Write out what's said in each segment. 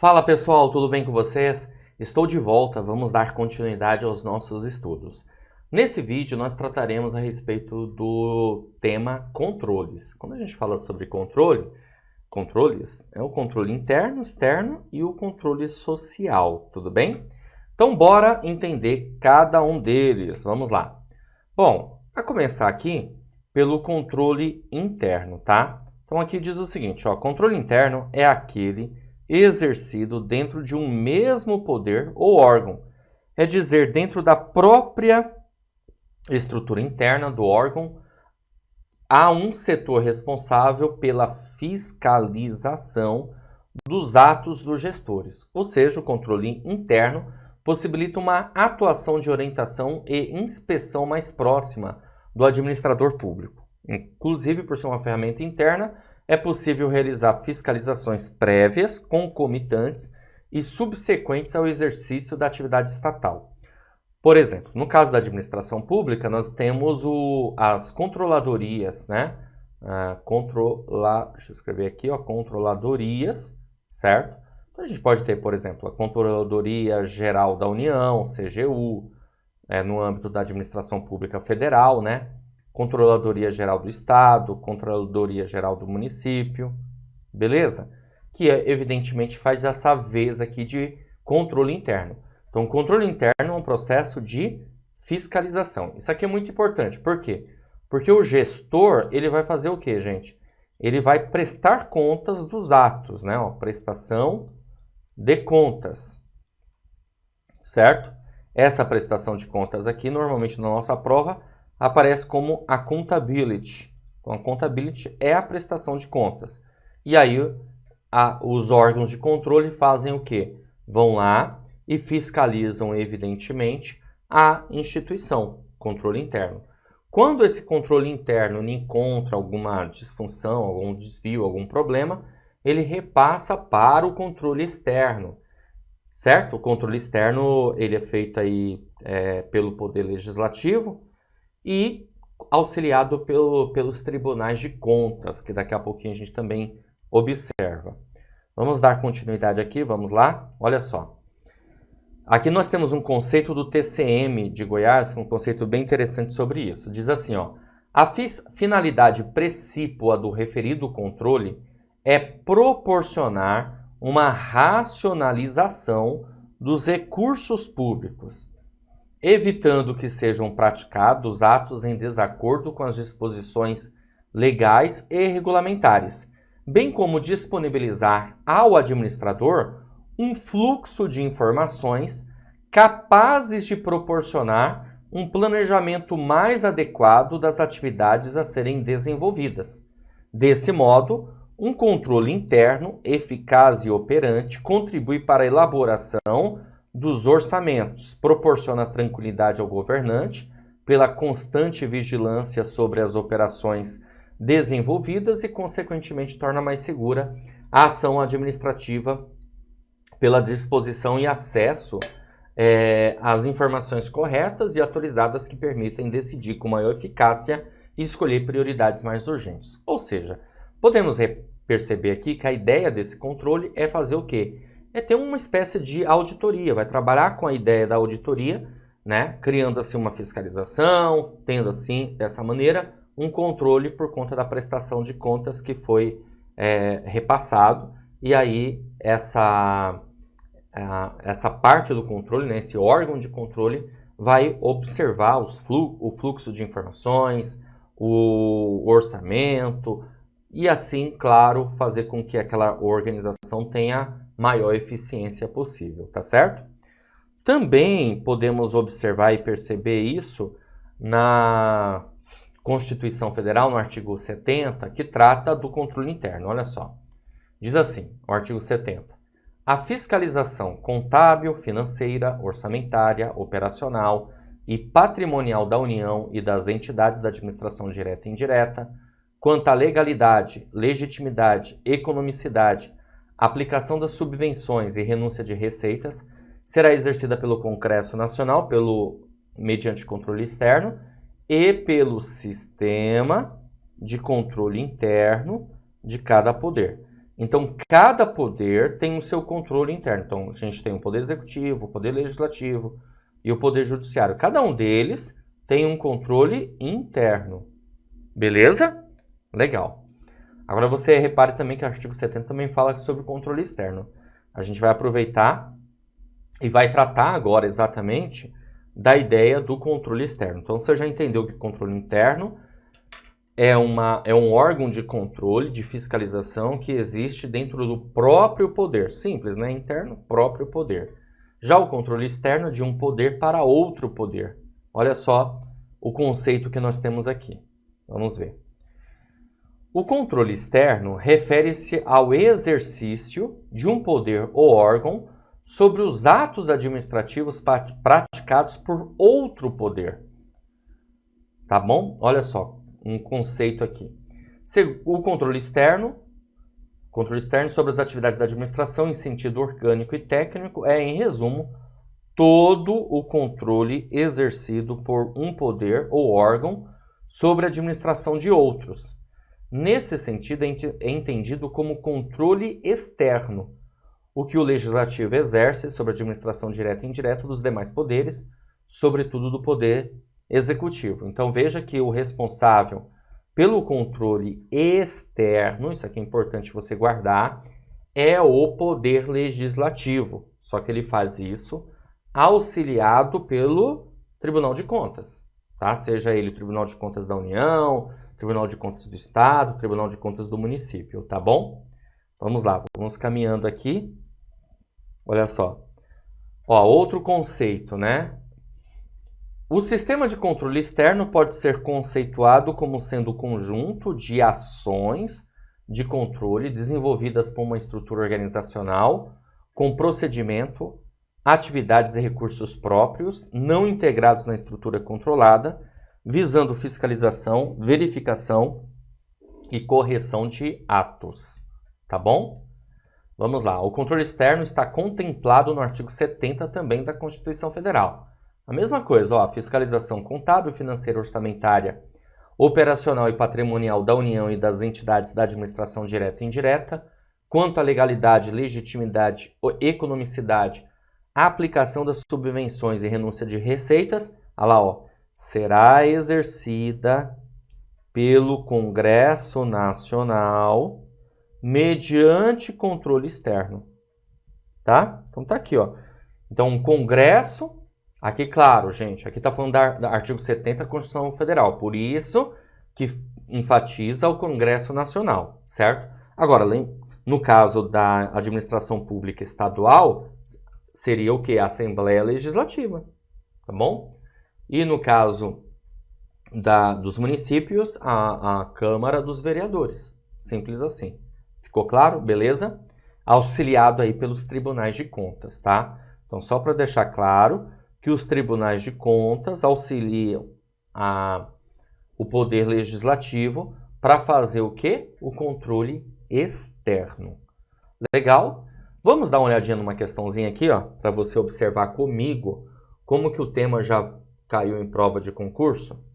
Fala pessoal, tudo bem com vocês? Estou de volta, vamos dar continuidade aos nossos estudos. Nesse vídeo nós trataremos a respeito do tema controles. Quando a gente fala sobre controles é o controle interno, externo e o controle social, tudo bem? Então bora entender cada um deles, vamos lá. Bom, a começar aqui pelo controle interno, tá? Então aqui diz o seguinte, ó, controle interno é aquele exercido dentro de um mesmo poder ou órgão, é dizer, dentro da própria estrutura interna do órgão, há um setor responsável pela fiscalização dos atos dos gestores, ou seja, o controle interno possibilita uma atuação de orientação e inspeção mais próxima do administrador público. Inclusive, por ser uma ferramenta interna, é possível realizar fiscalizações prévias, concomitantes e subsequentes ao exercício da atividade estatal. Por exemplo, no caso da administração pública, nós temos as controladorias, né? Deixa eu escrever aqui, ó, controladorias, certo? Então, a gente pode ter, por exemplo, a Controladoria Geral da União, CGU, no âmbito da administração pública federal, né? Controladoria Geral do Estado, Controladoria Geral do Município, beleza? Que evidentemente faz essa vez aqui de controle interno. Então, o controle interno é um processo de fiscalização. Isso aqui é muito importante. Por quê? Porque o gestor, ele vai fazer o quê, gente? Ele vai prestar contas dos atos, né? Ó, prestação de contas, certo? Essa prestação de contas aqui, normalmente na nossa prova, aparece como accountability. Então, accountability é a prestação de contas. E aí, os órgãos de controle fazem o quê? Vão lá e fiscalizam, evidentemente, a instituição, controle interno. Quando esse controle interno encontra alguma disfunção, algum desvio, algum problema, ele repassa para o controle externo, certo? O controle externo ele é feito aí, pelo Poder Legislativo e auxiliado pelos tribunais de contas, que daqui a pouquinho a gente também observa. Vamos dar continuidade aqui, vamos lá? Olha só. Aqui nós temos um conceito do TCM de Goiás, um conceito bem interessante sobre isso. Diz assim, ó, a finalidade precípua do referido controle é proporcionar uma racionalização dos recursos públicos, evitando que sejam praticados atos em desacordo com as disposições legais e regulamentares, bem como disponibilizar ao administrador um fluxo de informações capazes de proporcionar um planejamento mais adequado das atividades a serem desenvolvidas. Desse modo, um controle interno eficaz e operante contribui para a elaboração dos orçamentos, proporciona tranquilidade ao governante pela constante vigilância sobre as operações desenvolvidas e, consequentemente, torna mais segura a ação administrativa pela disposição e acesso às informações corretas e atualizadas que permitem decidir com maior eficácia e escolher prioridades mais urgentes. Ou seja, podemos perceber aqui que a ideia desse controle é fazer o quê? É ter uma espécie de auditoria, vai trabalhar com a ideia da auditoria, né? Criando assim uma fiscalização, tendo assim, dessa maneira, um controle por conta da prestação de contas que foi repassado. E aí essa parte do controle, né, esse órgão de controle, vai observar o fluxo de informações, o orçamento e assim, claro, fazer com que aquela organização tenha maior eficiência possível, tá certo? Também podemos observar e perceber isso na Constituição Federal, no artigo 70, que trata do controle interno. Olha só, diz assim, o artigo 70. A fiscalização contábil, financeira, orçamentária, operacional e patrimonial da União e das entidades da administração direta e indireta, quanto à legalidade, legitimidade, economicidade, aplicação das subvenções e renúncia de receitas, será exercida pelo Congresso Nacional mediante controle externo e pelo sistema de controle interno de cada poder. Então, cada poder tem o seu controle interno. Então, a gente tem o poder executivo, o poder legislativo e o poder judiciário. Cada um deles tem um controle interno. Beleza? Legal. Agora você repare também que o artigo 70 também fala sobre o controle externo. A gente vai aproveitar e vai tratar agora exatamente da ideia do controle externo. Então, você já entendeu que o controle interno é um órgão de controle, de fiscalização que existe dentro do próprio poder. Simples, né? Interno, próprio poder. Já o controle externo é de um poder para outro poder. Olha só o conceito que nós temos aqui. Vamos ver. O controle externo refere-se ao exercício de um poder ou órgão sobre os atos administrativos praticados por outro poder. Tá bom? Olha só, um conceito aqui. O controle externo sobre as atividades da administração em sentido orgânico e técnico é, em resumo, todo o controle exercido por um poder ou órgão sobre a administração de outros. Nesse sentido, é entendido como controle externo, o que o legislativo exerce sobre a administração direta e indireta dos demais poderes, sobretudo do poder executivo. Então veja que o responsável pelo controle externo, isso aqui é importante você guardar, é o poder legislativo. Só que ele faz isso auxiliado pelo Tribunal de Contas, tá? Seja ele o Tribunal de Contas da União, Tribunal de Contas do Estado, Tribunal de Contas do município, tá bom? Vamos lá, vamos caminhando aqui. Olha só. Ó, outro conceito, né? O sistema de controle externo pode ser conceituado como sendo o conjunto de ações de controle desenvolvidas por uma estrutura organizacional com procedimento, atividades e recursos próprios, não integrados na estrutura controlada, visando fiscalização, verificação e correção de atos. Tá bom? Vamos lá. O controle externo está contemplado no artigo 70 também da Constituição Federal. A mesma coisa, ó, fiscalização contábil, financeira, orçamentária, operacional e patrimonial da União e das entidades da administração direta e indireta, quanto à legalidade, legitimidade, economicidade, a aplicação das subvenções e renúncia de receitas, olha lá, ó, será exercida pelo Congresso Nacional mediante controle externo. Tá? Então tá aqui, ó. Então, o Congresso, aqui, claro, gente, aqui tá falando do artigo 70 da Constituição Federal, por isso que enfatiza o Congresso Nacional, certo? Agora, no caso da administração pública estadual, seria o quê? A Assembleia Legislativa, tá bom? E no caso dos municípios, a Câmara dos Vereadores. Simples assim. Ficou claro? Beleza? Auxiliado aí pelos tribunais de contas, tá? Então, só para deixar claro que os tribunais de contas auxiliam o poder legislativo para fazer o quê? O controle externo. Legal? Vamos dar uma olhadinha numa questãozinha aqui, ó, para você observar comigo como que o tema já caiu em prova de concurso.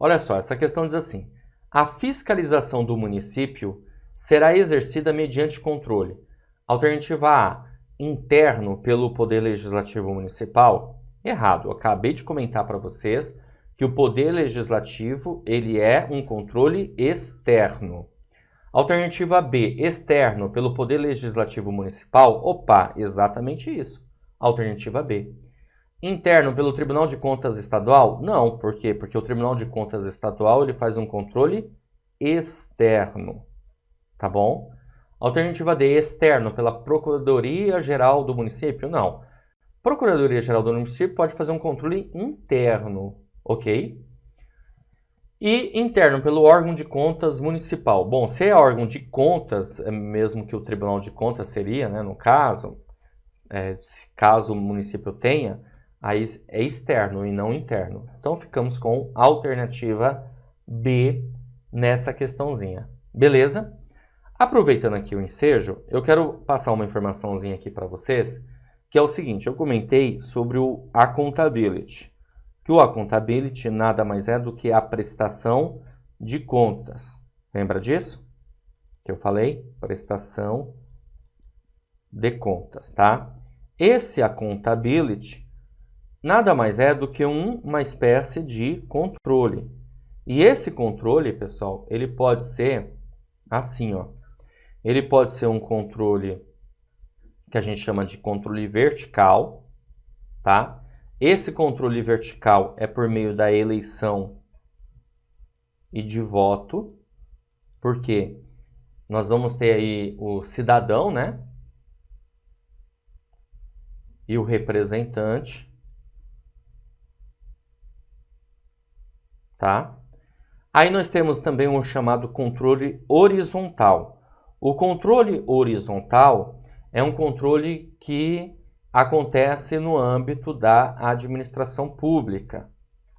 Olha só, essa questão diz assim: a fiscalização do município será exercida mediante controle. Alternativa A, interno pelo Poder Legislativo Municipal. Errado, eu acabei de comentar para vocês que o Poder Legislativo ele é um controle externo. Alternativa B, externo pelo Poder Legislativo Municipal. Opa, exatamente isso. Alternativa B. Interno pelo Tribunal de Contas Estadual? Não, por quê? Porque o Tribunal de Contas Estadual ele faz um controle externo, tá bom? Alternativa D, externo pela Procuradoria-Geral do Município? Não. Procuradoria-Geral do Município pode fazer um controle interno, ok? E interno pelo órgão de contas municipal. Bom, se é órgão de contas, mesmo que o Tribunal de Contas seria, né, no caso, caso o município tenha, aí é externo e não interno. Então, ficamos com a alternativa B nessa questãozinha. Beleza? Aproveitando aqui o ensejo, eu quero passar uma informaçãozinha aqui para vocês, que é o seguinte: eu comentei sobre o accountability, que o accountability nada mais é do que a prestação de contas. Lembra disso? que eu falei, prestação de contas, tá? Esse accountability nada mais é do que uma espécie de controle. E esse controle, pessoal, ele pode ser assim, ó. Ele pode ser um controle que a gente chama de controle vertical, tá? Esse controle vertical é por meio da eleição e de voto, porque nós vamos ter aí o cidadão, né? E o representante, tá? Aí nós temos também o chamado controle horizontal. O controle horizontal é um controle que acontece no âmbito da administração pública,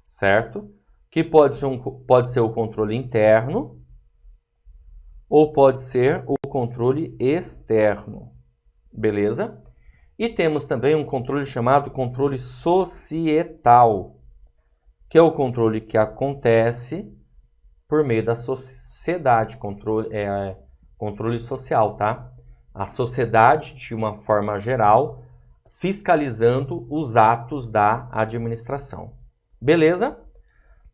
certo? Que pode ser o controle interno ou pode ser o controle externo, beleza? E temos também um controle chamado controle societal, que é o controle que acontece por meio da sociedade, controle social, tá? A sociedade, de uma forma geral, fiscalizando os atos da administração. Beleza?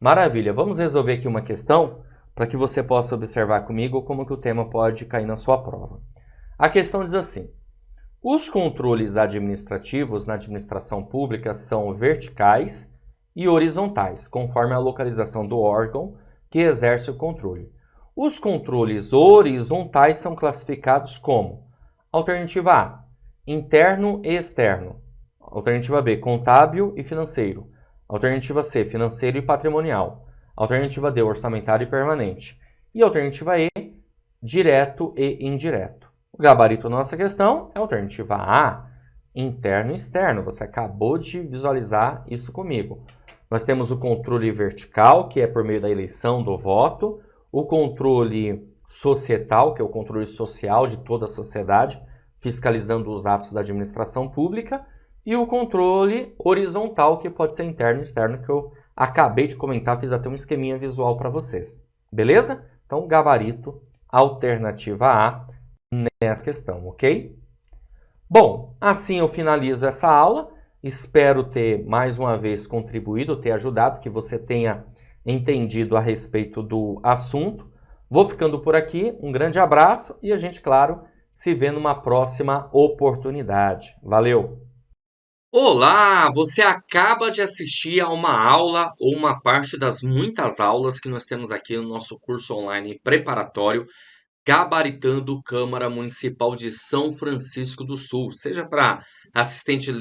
Maravilha. Vamos resolver aqui uma questão para que você possa observar comigo como que o tema pode cair na sua prova. A questão diz assim: os controles administrativos na administração pública são verticais e horizontais, conforme a localização do órgão que exerce o controle. Os controles horizontais são classificados como: alternativa A, interno e externo. Alternativa B, contábil e financeiro. Alternativa C, financeiro e patrimonial. Alternativa D, orçamentário e permanente. E alternativa E, direto e indireto. O gabarito da nossa questão é a alternativa A, interno e externo. Você acabou de visualizar isso comigo. Nós temos o controle vertical, que é por meio da eleição do voto, o controle societal, que é o controle social de toda a sociedade, fiscalizando os atos da administração pública, e o controle horizontal, que pode ser interno e externo, que eu acabei de comentar, fiz até um esqueminha visual para vocês. Beleza? Então, gabarito, alternativa A nessa questão, ok? Bom, assim eu finalizo essa aula. Espero ter, mais uma vez, contribuído, ter ajudado, que você tenha entendido a respeito do assunto. Vou ficando por aqui, um grande abraço e a gente, claro, se vê numa próxima oportunidade. Valeu! Olá, você acaba de assistir a uma aula ou uma parte das muitas aulas que nós temos aqui no nosso curso online preparatório Gabaritando Câmara Municipal de São Francisco do Sul, seja para assistente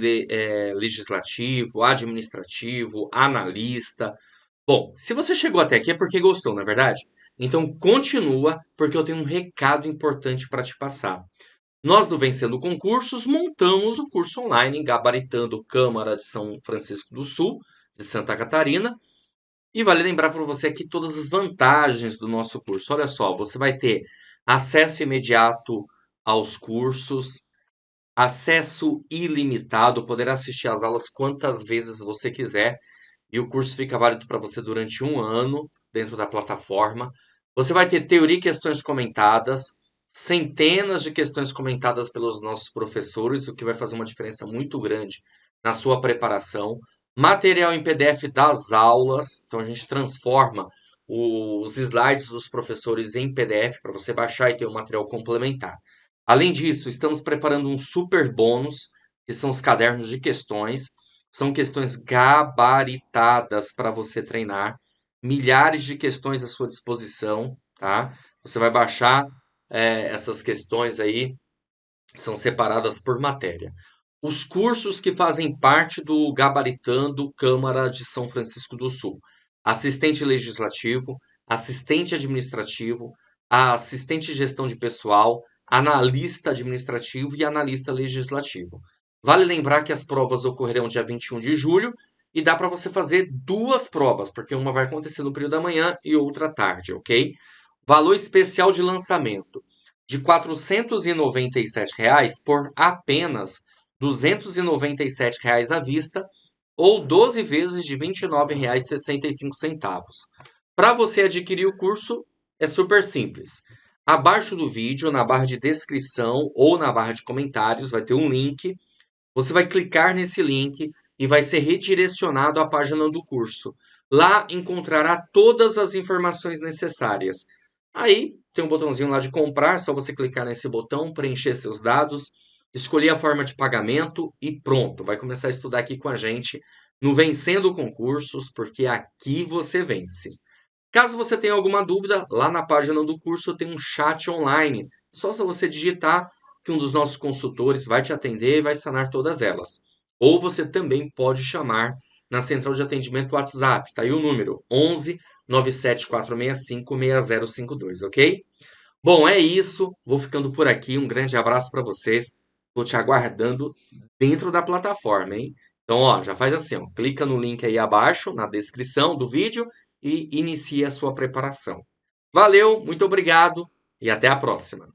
legislativo, administrativo, analista. Bom, se você chegou até aqui é porque gostou, não é verdade? Então continua, porque eu tenho um recado importante para te passar. Nós do Vencendo Concursos montamos o curso online Gabaritando Câmara de São Francisco do Sul, de Santa Catarina. E vale lembrar para você aqui todas as vantagens do nosso curso. Olha só, você vai ter acesso imediato aos cursos, acesso ilimitado, poderá assistir às aulas quantas vezes você quiser. E o curso fica válido para você durante 1 ano dentro da plataforma. Você vai ter teoria e questões comentadas, centenas de questões comentadas pelos nossos professores, o que vai fazer uma diferença muito grande na sua preparação. Material em PDF das aulas, então a gente transforma os slides dos professores em PDF para você baixar e ter um material complementar. Além disso, estamos preparando um super bônus, que são os cadernos de questões. São questões gabaritadas para você treinar. Milhares de questões à sua disposição, tá? Você vai baixar essas questões aí, são separadas por matéria. Os cursos que fazem parte do Gabaritando Câmara de São Francisco do Sul. Assistente legislativo, assistente administrativo, assistente de gestão de pessoal, analista administrativo e analista legislativo. Vale lembrar que as provas ocorrerão dia 21 de julho e dá para você fazer 2 provas, porque uma vai acontecer no período da manhã e outra à tarde, ok? Valor especial de lançamento de R$ 497 por apenas R$ 297 à vista ou 12 vezes de R$ 29,65. Para você adquirir o curso é super simples. Abaixo do vídeo, na barra de descrição ou na barra de comentários, vai ter um link. Você vai clicar nesse link e vai ser redirecionado à página do curso. Lá encontrará todas as informações necessárias. Aí tem um botãozinho lá de comprar, só você clicar nesse botão, preencher seus dados, escolher a forma de pagamento e pronto, vai começar a estudar aqui com a gente no Vencendo Concursos, porque aqui você vence. Caso você tenha alguma dúvida, lá na página do curso tem um chat online. Só se você digitar que um dos nossos consultores vai te atender e vai sanar todas elas. Ou você também pode chamar na central de atendimento WhatsApp. Tá aí o número 11 97465 6052, ok? Bom, é isso. Vou ficando por aqui. Um grande abraço para vocês. Vou te aguardando dentro da plataforma, hein? Então, ó, já faz assim, ó, clica no link aí abaixo, na descrição do vídeo e inicie a sua preparação. Valeu, muito obrigado e até a próxima.